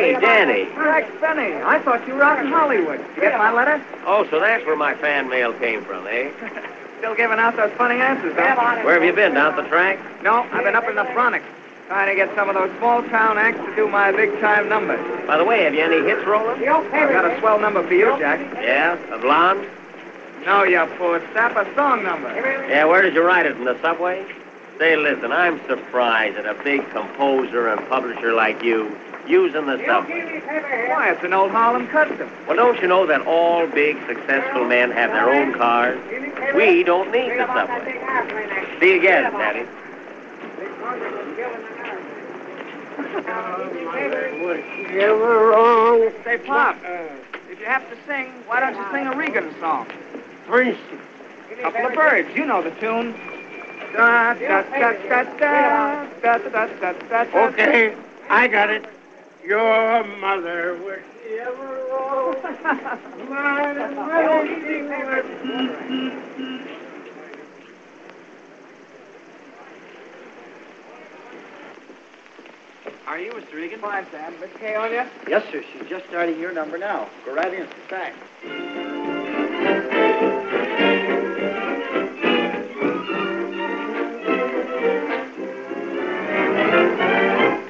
Hey, Danny. Rex Benny, I thought you were out in Hollywood. Did you get my letter? Oh, so that's where my fan mail came from, eh? Still giving out those funny answers, huh? Where have you been, down at the track? No, I've been up in the Bronx, trying to get some of those small-town acts to do my big-time numbers. By the way, have you any hits rolling? I've got a swell number for you, Jack. Yeah? A blonde? No, you poor sap, a song number. Yeah, where did you write it, in the subway? Say, listen, I'm surprised at a big composer and publisher like you using the subway. Why, it's an old Harlem custom. Well, don't you know that all big, successful men have their own cars? We don't need the subway. See you again, Daddy. Was she ever wrong? Say, Pop, if you have to sing, why don't you sing a Regan song? Tracy. Couple of Birds, you know the tune. Da, da, da, da, da, da, da, da, da, da. Okay, I got it. Your mother, was she ever wrong? How are you, Mr. Regan? Fine, Sam. Miss Kay on you? Yes, sir. She's just starting your number now. Go right in. Thanks.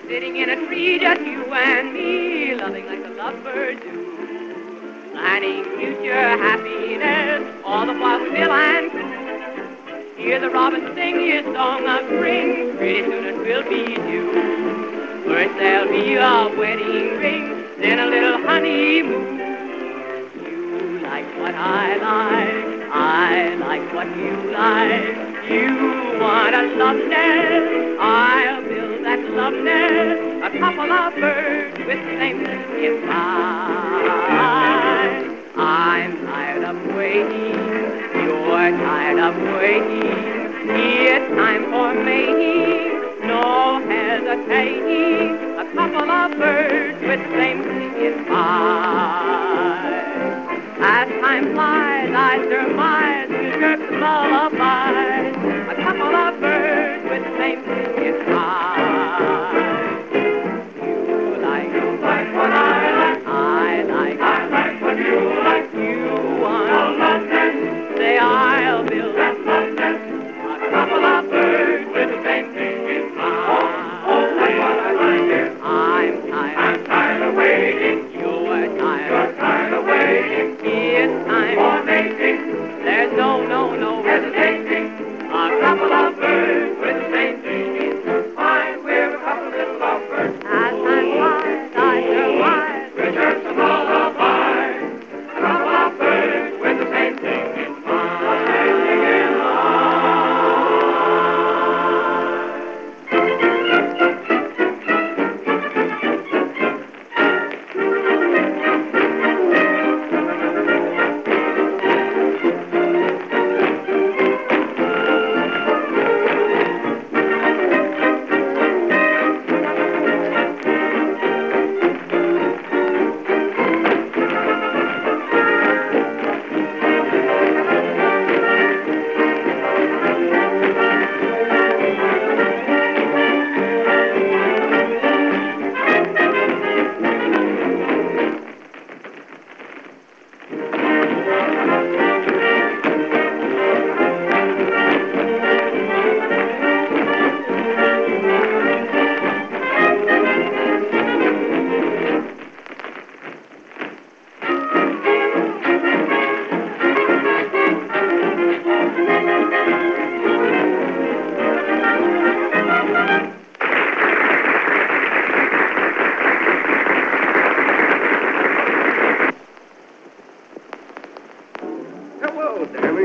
Sitting in a tree, just you and me, loving like the lovebirds do, planning future happiness, all the while we feel and cool. Hear the robin sing his song of spring, pretty soon it will be due. First there'll be a wedding ring, then a little honeymoon. You like what I like what you like. You want a love nest, I'll build that love nest, a couple of birds with the same nest inside. I'm tired of waiting, you're tired of waiting. It's time for mating, no hesitating, a couple of birds with the same nest inside. As time flies, I surmise you chirp the lullaby. A couple of birds with the same thing inside. You like what I like what you like. You want a love nest, say I'll build that love nest. A couple of birds with the same thing inside. Oh, that's what I like it. I'm tired of waiting. You're tired of waiting. It's time for mating. There's no hesitating. A couple of birds with the same thing in mind. We're a couple of little lovebirds. As time flies, I survive. Return some lullaby. A couple of birds with the same thing in mind.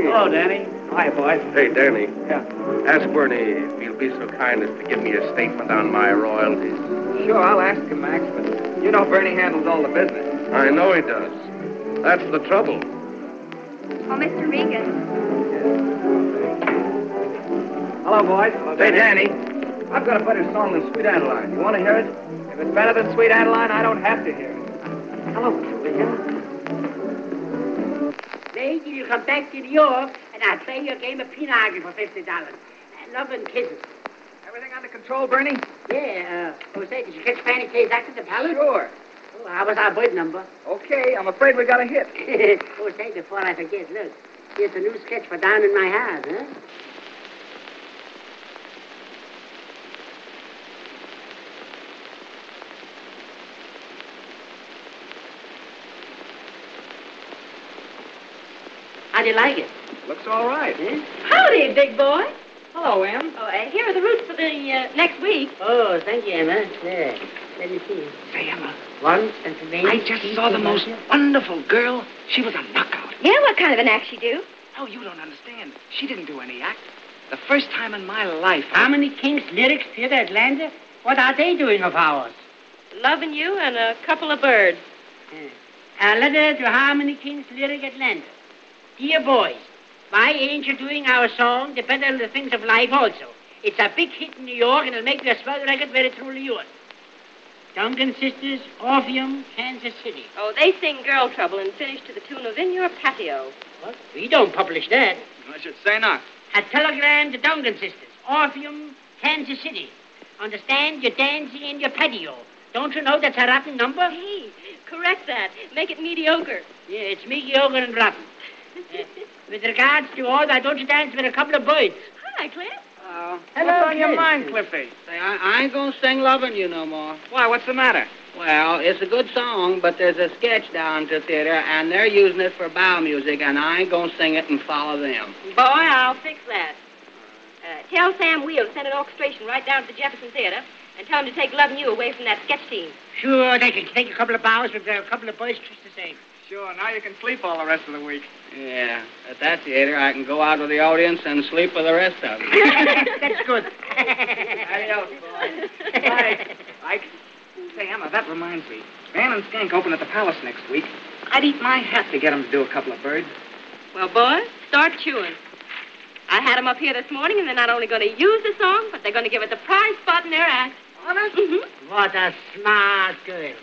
Hello, Danny. Hi, boys. Hey, Danny. Yeah. Ask Bernie if he'll be so kind as to give me a statement on my royalties. Sure, I'll ask him, Max, but you know Bernie handles all the business. I know he does. That's the trouble. Oh, Mr. Regan. Hello, boys. Hello, Hey, Danny. I've got a better song than Sweet Adeline. You want to hear it? If it's better than Sweet Adeline, I don't have to hear it. Hello, Mr. Regan. Lady, you come back to New York, and I'll play you a game of pinochle for $50. Love and kisses. Everything under control, Bernie? Yeah, Jose, did you catch Fanny K's act at the Palace? Sure. Oh, how was our bird number? Okay, I'm afraid we got a hit. Oh, say, before I forget, look. Here's a new sketch for Down in My House, huh? How do you like it? Looks all right. Huh? Howdy, big boy. Hello, Em. Oh, here are the routes for the next week. Oh, thank you, Emma. There. Let me see. Say, Emma, One, Pennsylvania. I just saw the most wonderful girl. She was a knockout. Yeah, what kind of an act she do? Oh, you don't understand. She didn't do any act. The first time in my life. How many King's lyrics did Atlanta? What are they doing of ours? Loving you and a couple of birds. A letter to Harmony King's lyric Atlanta. Dear boys, why ain't you doing our song, The Better the Things of Life also? It's a big hit in New York, and it'll make you a swell record very truly yours. Duncan Sisters, Orpheum, Kansas City. Oh, they sing Girl Trouble and finish to the tune of In Your Patio. What? We don't publish that. I should say not. A telegram to Duncan Sisters, Orpheum, Kansas City. Understand? You're dancing in your patio. Don't you know that's a rotten number? Hey, correct that. Make it mediocre. Yeah, it's mediocre and rotten. With regards to all, why don't you dance with a couple of birds? Hi, Cliff. What's on your mind, Cliffy? Say, I ain't gonna sing Lovin' You no more. Why, what's the matter? Well, it's a good song, but there's a sketch down to the theater, and they're using it for bow music, and I ain't gonna sing it and follow them. Boy, I'll fix that. Tell Sam Wheel to send an orchestration right down to the Jefferson Theater and tell him to take Loving You away from that sketch team. Sure, they can take a couple of bows with a couple of birds just the same. Sure, now you can sleep all the rest of the week. Yeah, at that theater, I can go out with the audience and sleep with the rest of them. That's good. Adios, boy. Bye. Ike. Say, Emma, that reminds me. Van and Skank open at the Palace next week. I'd eat my hat to get them to do a couple of birds. Well, boys, start chewing. I had them up here this morning, and they're not only going to use the song, but they're going to give it the prize spot in their act. Honest? Mm-hmm. What a smart girl.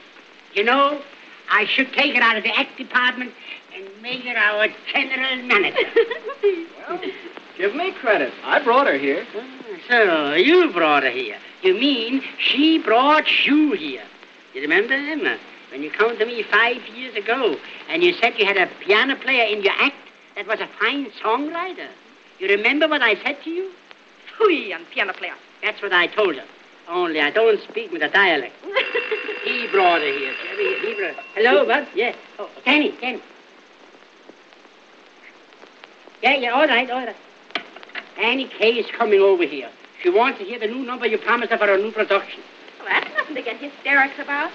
You know, I should take her out of the act department and make her our general manager. Well, give me credit. I brought her here. So, you brought her here. You mean she brought you here. You remember, Emma, when you came to me 5 years ago and you said you had a piano player in your act that was a fine songwriter? You remember what I said to you? Phooey on piano player. That's what I told her. Only I don't speak with a dialect. He brought her here. He brought her. Hello, bud? Yeah. Oh, Danny. Yeah, all right. Annie Kay is coming over here. She wants to hear the new number you promised her for her new production. Well, that's nothing to get hysterics about.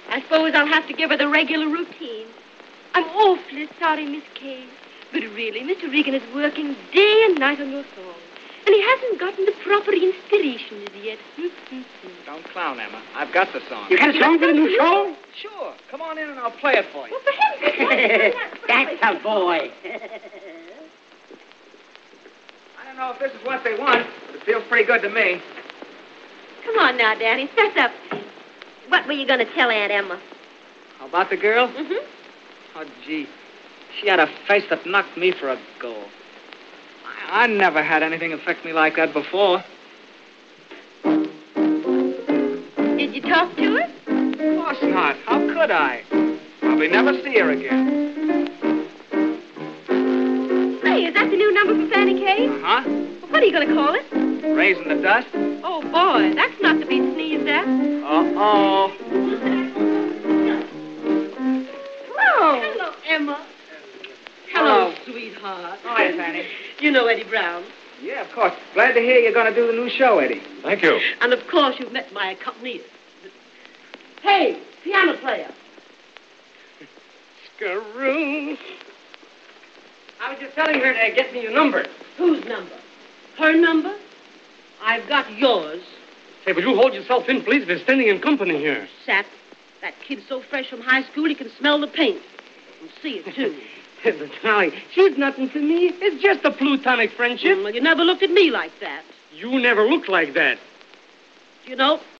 I suppose I'll have to give her the regular routine. I'm awfully sorry, Miss Kay. But really, Mr. Regan is working day and night on your song. And he hasn't gotten the proper inspiration as yet. Don't clown, Emma. I've got the song. You got a song for the new show? Sure. Come on in and I'll play it for you. Well, for heaven's sake, That's a boy. I don't know if this is what they want, but it feels pretty good to me. Come on now, Danny, fess up. What were you going to tell Aunt Emma? How about the girl? Mm-hmm. Oh, gee. She had a face that knocked me for a go. I never had anything affect me like that before. Did you talk to her? Of course not. How could I? Probably never see her again. Hey, is that the new number for Fanny Kay? Uh-huh. Well, what are you going to call it? Raising the dust? Oh, boy, that's not to be sneezed at. Uh-oh. Hello. Hello, Emma. Hello. Sweetheart. Hi, Fanny. You know Eddie Brown. Yeah, of course. Glad to hear you're going to do the new show, Eddie. Thank you. And, of course, you've met my accompanist. Hey, piano player. Scaroon. I was just telling her to get me your number. Whose number? Her number? I've got yours. Say, will you hold yourself in, please? We're standing in company here. Sap, that kid's so fresh from high school he can smell the paint. And see it, too. But, darling, she's nothing to me. It's just a plutonic friendship. Well, you never looked at me like that. You never looked like that. You know,